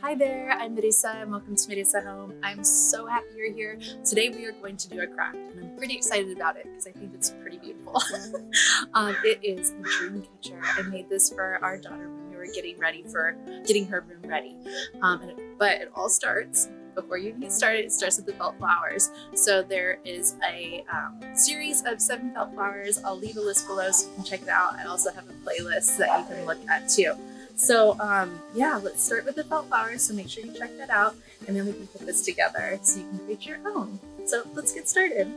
Hi there, I'm Marisa and welcome to Marisa Home. I'm so happy you're here. Today we are going to do a craft and I'm pretty excited about it because I think it's pretty beautiful. It is a dream catcher. I made this for our daughter when we were getting her room ready. But it all starts, before you get started, it starts with the felt flowers. So there is a series of 7 felt flowers. I'll leave a list below so you can check it out. I also have a playlist that you can look at too. So yeah, let's start with the felt flowers. So make sure you check that out and then we can put this together so you can create your own. So let's get started.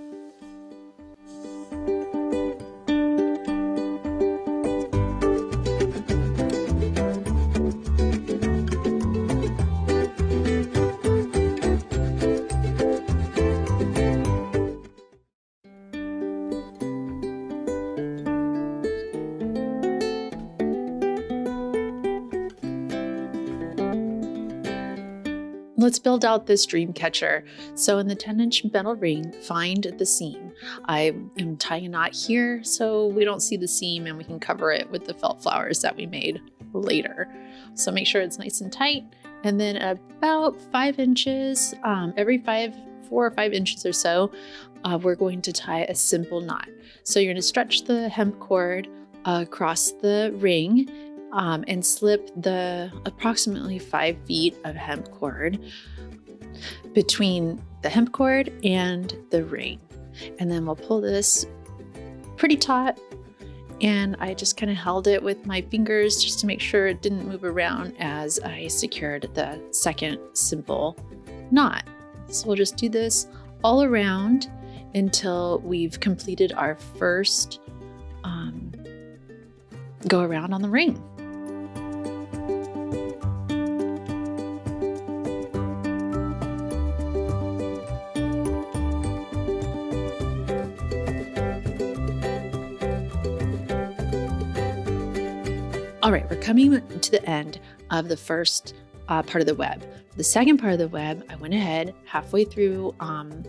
Let's build out this dream catcher. So in the 10-inch metal ring, find the seam. I am tying a knot here so we don't see the seam and we can cover it with the felt flowers that we made later. So make sure it's nice and tight. And then about 5 inches, every 4 or 5 inches or so, we're going to tie a simple knot. So you're going to stretch the hemp cord across the ring and slip the approximately 5 feet of hemp cord between the hemp cord and the ring. And then we'll pull this pretty taut, and I just kind of held it with my fingers just to make sure it didn't move around as I secured the second simple knot. So we'll just do this all around until we've completed our first go around on the ring. All right, we're coming to the end of the first part of the web. The second part of the web, I went ahead halfway through, on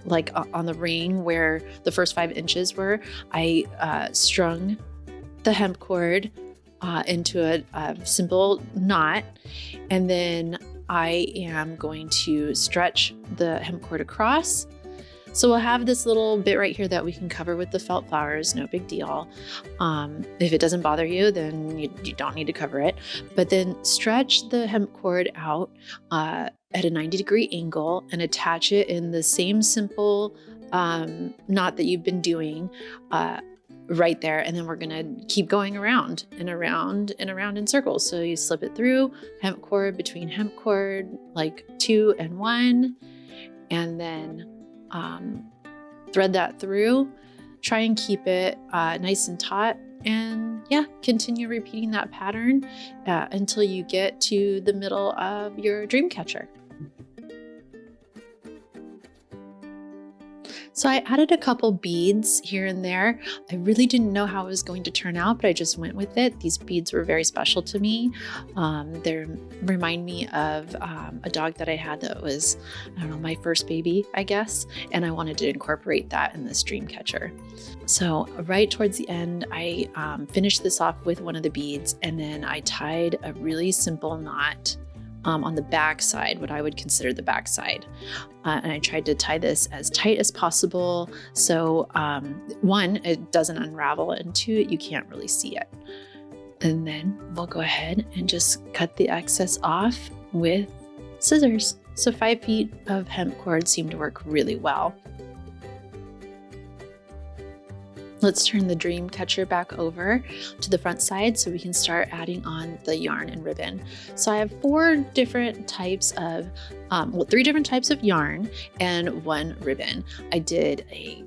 the ring where the first 5 inches were, I strung the hemp cord into a simple knot, and then I am going to stretch the hemp cord across. So we'll have this little bit right here that we can cover with the felt flowers, no big deal. If it doesn't bother you, then you don't need to cover it. But then stretch the hemp cord out at a 90-degree angle and attach it in the same simple knot that you've been doing right there. And then we're gonna keep going around and around and around in circles. So you slip it through hemp cord between hemp cord, like 2 and 1, and then thread that through, try and keep it nice and taut, and yeah, continue repeating that pattern until you get to the middle of your dream catcher. So I added a couple beads here and there. I really didn't know how it was going to turn out, but I just went with it. These beads were very special to me. They remind me of a dog that I had that was, I don't know, my first baby, I guess. And I wanted to incorporate that in this dream catcher. So right towards the end, I finished this off with one of the beads, and then I tied a really simple knot on the back side, what I would consider the back side. And I tried to tie this as tight as possible. So 1, it doesn't unravel, and 2, you can't really see it. And then we'll go ahead and just cut the excess off with scissors. So 5 feet of hemp cord seemed to work really well. Let's turn the dream catcher back over to the front side so we can start adding on the yarn and ribbon. So I have 4 different types of, 3 different types of yarn and 1 ribbon. I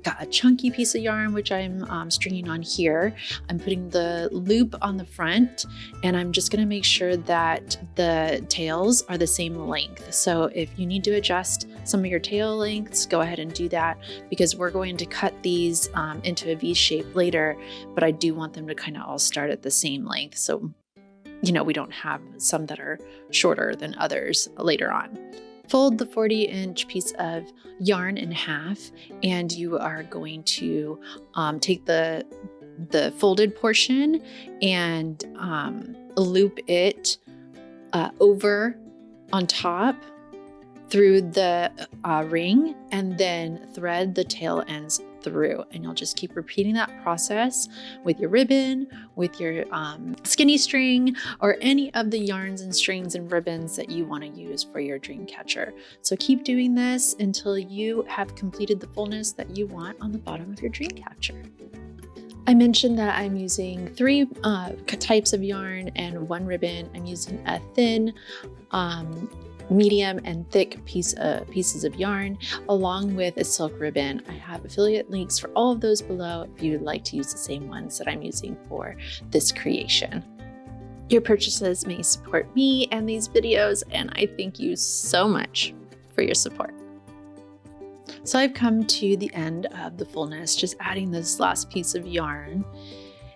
got a chunky piece of yarn, which I'm stringing on here. I'm putting the loop on the front, and I'm just gonna make sure that the tails are the same length. So if you need to adjust some of your tail lengths, go ahead and do that, because we're going to cut these into a V shape later, but I do want them to kind of all start at the same length. So, we don't have some that are shorter than others later on. Fold the 40-inch piece of yarn in half, and you are going to take the folded portion and loop it over on top through the ring, and then thread the tail ends through. And you'll just keep repeating that process with your ribbon, with your skinny string, or any of the yarns and strings and ribbons that you want to use for your dream catcher. So keep doing this until you have completed the fullness that you want on the bottom of your dream catcher. I mentioned that I'm using 3 types of yarn and 1 ribbon. I'm using a thin, medium, and thick pieces of yarn, along with a silk ribbon. I have affiliate links for all of those below if you would like to use the same ones that I'm using for this creation. Your purchases may support me and these videos, and I thank you so much for your support. So I've come to the end of the fullness, just adding this last piece of yarn,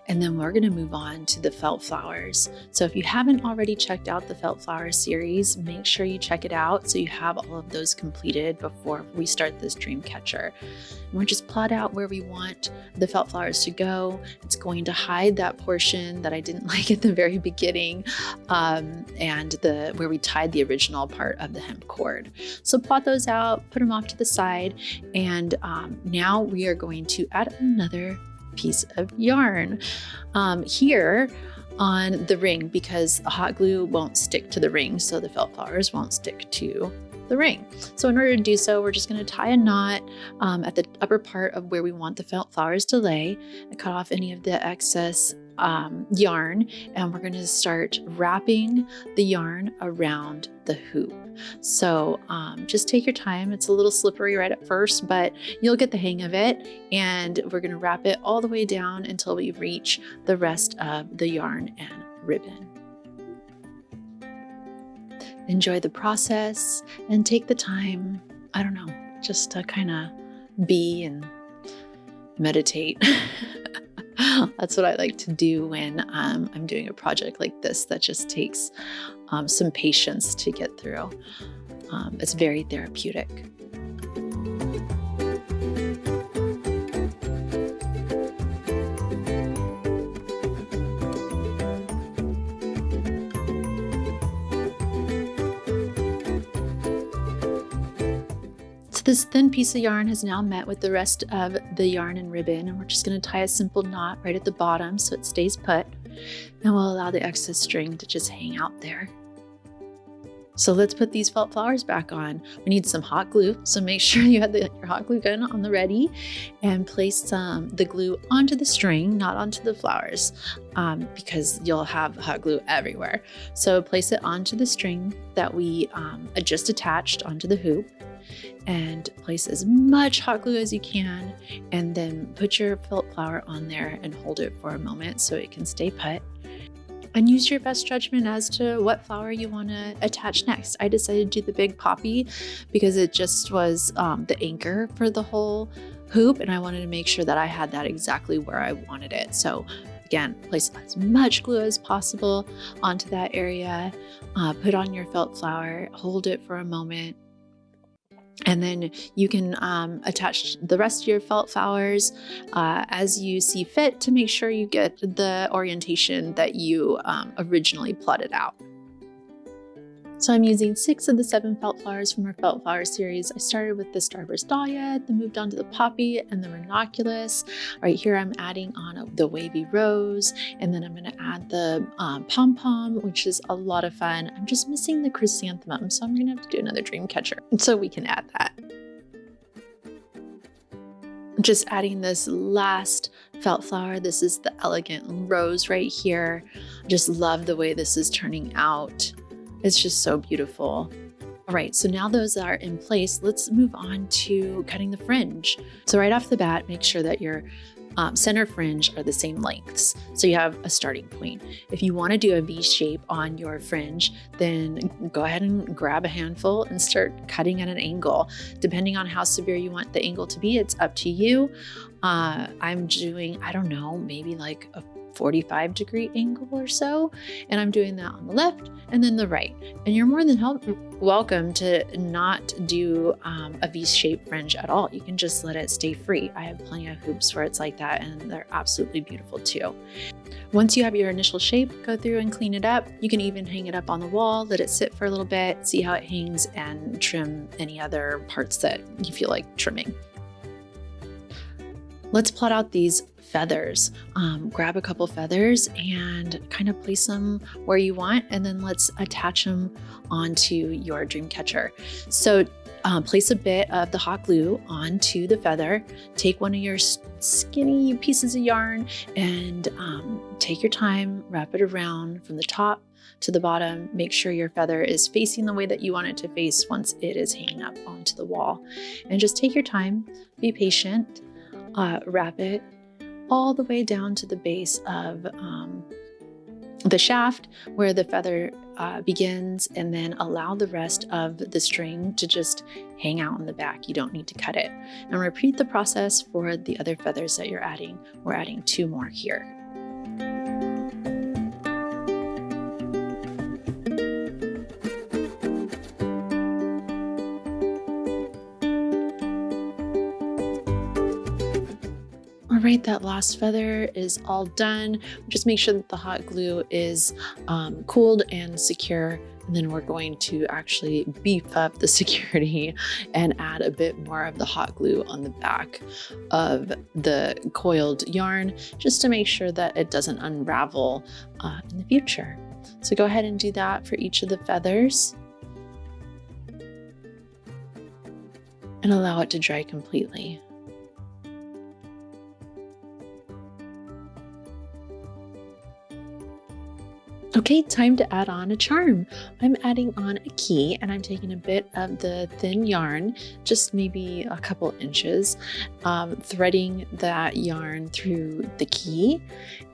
and then we're going to move on to the felt flowers. So if you haven't already checked out the felt flower series, make sure you check it out so you have all of those completed before we start this dream catcher. And we'll just plot out where we want the felt flowers to go. It's going to hide that portion that I didn't like at the very beginning, and where we tied the original part of the hemp cord. So plot those out, put them off to the side, and now we are going to add another piece of yarn here on the ring, because hot glue won't stick to the ring, so the felt flowers won't stick to the ring. So in order to do so, we're just going to tie a knot at the upper part of where we want the felt flowers to lay, and cut off any of the excess yarn, and we're going to start wrapping the yarn around the hoop. So just take your time. It's a little slippery right at first, but you'll get the hang of it, and we're going to wrap it all the way down until we reach the rest of the yarn and ribbon. Enjoy the process and take the time, I don't know, just to kind of be and meditate. That's what I like to do when I'm doing a project like this that just takes some patience to get through. It's very therapeutic. This thin piece of yarn has now met with the rest of the yarn and ribbon, and we're just going to tie a simple knot right at the bottom so it stays put, and we'll allow the excess string to just hang out there. So let's put these felt flowers back on. We need some hot glue, so make sure you have your hot glue gun on the ready, and place the glue onto the string, not onto the flowers, because you'll have hot glue everywhere. So place it onto the string that we just attached onto the hoop, and place as much hot glue as you can, and then put your felt flower on there and hold it for a moment so it can stay put. And use your best judgment as to what flower you want to attach next. I decided to do the big poppy because it just was the anchor for the whole hoop, and I wanted to make sure that I had that exactly where I wanted it. So again, place as much glue as possible onto that area, put on your felt flower, hold it for a moment, and then you can attach the rest of your felt flowers as you see fit to make sure you get the orientation that you originally plotted out. So I'm using 6 of the 7 felt flowers from our felt flower series. I started with the Starburst Dahlia, then moved on to the Poppy and the Ranunculus. Right here I'm adding on the Wavy Rose, and then I'm going to add the Pom-Pom, which is a lot of fun. I'm just missing the Chrysanthemum, so I'm going to have to do another dream catcher so we can add that. Just adding this last felt flower. This is the Elegant Rose right here. Just love the way this is turning out. It's just so beautiful. All right, so now those are in place, let's move on to cutting the fringe. So right off the bat, make sure that your center fringe are the same lengths, so you have a starting point. If you want to do a V shape on your fringe, then go ahead and grab a handful and start cutting at an angle. Depending on how severe you want the angle to be, it's up to you. I'm doing, I don't know, maybe like a 45-degree angle or so, and I'm doing that on the left and then the right. And you're more than welcome to not do a V-shaped fringe at all. You can just let it stay free. I have plenty of hoops where it's like that, and they're absolutely beautiful too. Once you have your initial shape, go through and clean it up. You can even hang it up on the wall, let it sit for a little bit, see how it hangs, and trim any other parts that you feel like trimming. Let's plot out these feathers. Grab a couple feathers and kind of place them where you want, and then let's attach them onto your dream catcher. So place a bit of the hot glue onto the feather. Take one of your skinny pieces of yarn and take your time, wrap it around from the top to the bottom. Make sure your feather is facing the way that you want it to face once it is hanging up onto the wall. And just take your time, be patient, wrap it all the way down to the base of the shaft where the feather begins, and then allow the rest of the string to just hang out in the back. You don't need to cut it. And repeat the process for the other feathers that you're adding. We're adding 2 more here. All right, that last feather is all done. Just make sure that the hot glue is cooled and secure. And then we're going to actually beef up the security and add a bit more of the hot glue on the back of the coiled yarn, just to make sure that it doesn't unravel in the future. So go ahead and do that for each of the feathers and allow it to dry completely. Okay, time to add on a charm. I'm adding on a key, and I'm taking a bit of the thin yarn, just maybe a couple inches, threading that yarn through the key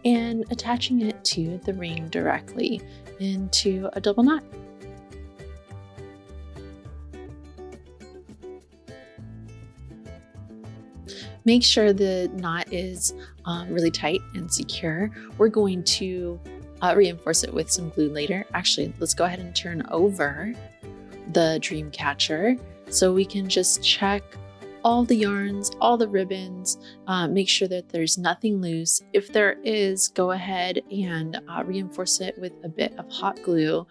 and attaching it to the ring directly into a double knot. Make sure the knot is really tight and secure. We're going to reinforce it with some glue later. Actually, let's go ahead and turn over the dream catcher so we can just check all the yarns, all the ribbons, make sure that there's nothing loose. If there is, go ahead and reinforce it with a bit of hot glue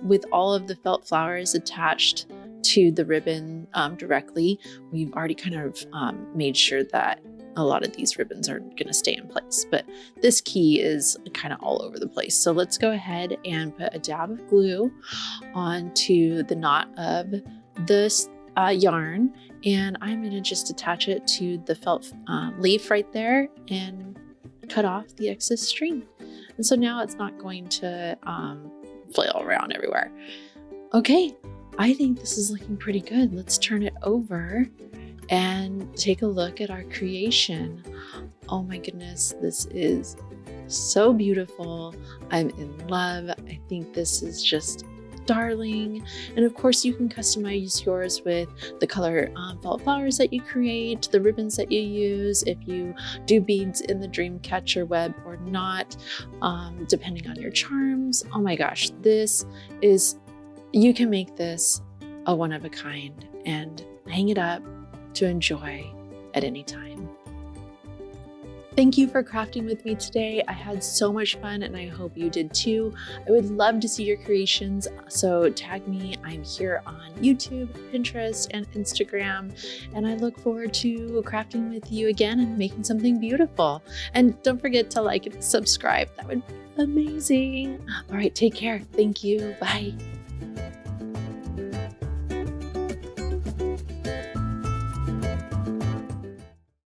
with all of the felt flowers attached to the ribbon directly. We've already kind of made sure that a lot of these ribbons are going to stay in place, but this key is kind of all over the place. So let's go ahead and put a dab of glue onto the knot of this yarn, and I'm going to just attach it to the felt leaf right there and cut off the excess string. And so now it's not going to flail around everywhere. Okay, I think this is looking pretty good. Let's turn it over and take a look at our creation. Oh my goodness, this is so beautiful. I'm in love. I think this is just darling. And of course, you can customize yours with the color felt flowers that you create, the ribbons that you use, if you do beads in the dream catcher web or not, depending on your charms. Oh my gosh, you can make this a one of a kind and hang it up to enjoy at any time. Thank you for crafting with me today. I had so much fun, and I hope you did too. I would love to see your creations, so tag me. I'm here on YouTube, Pinterest, and Instagram, and I look forward to crafting with you again and making something beautiful. And don't forget to like and subscribe. That would be amazing. All right, take care. Thank you. Bye.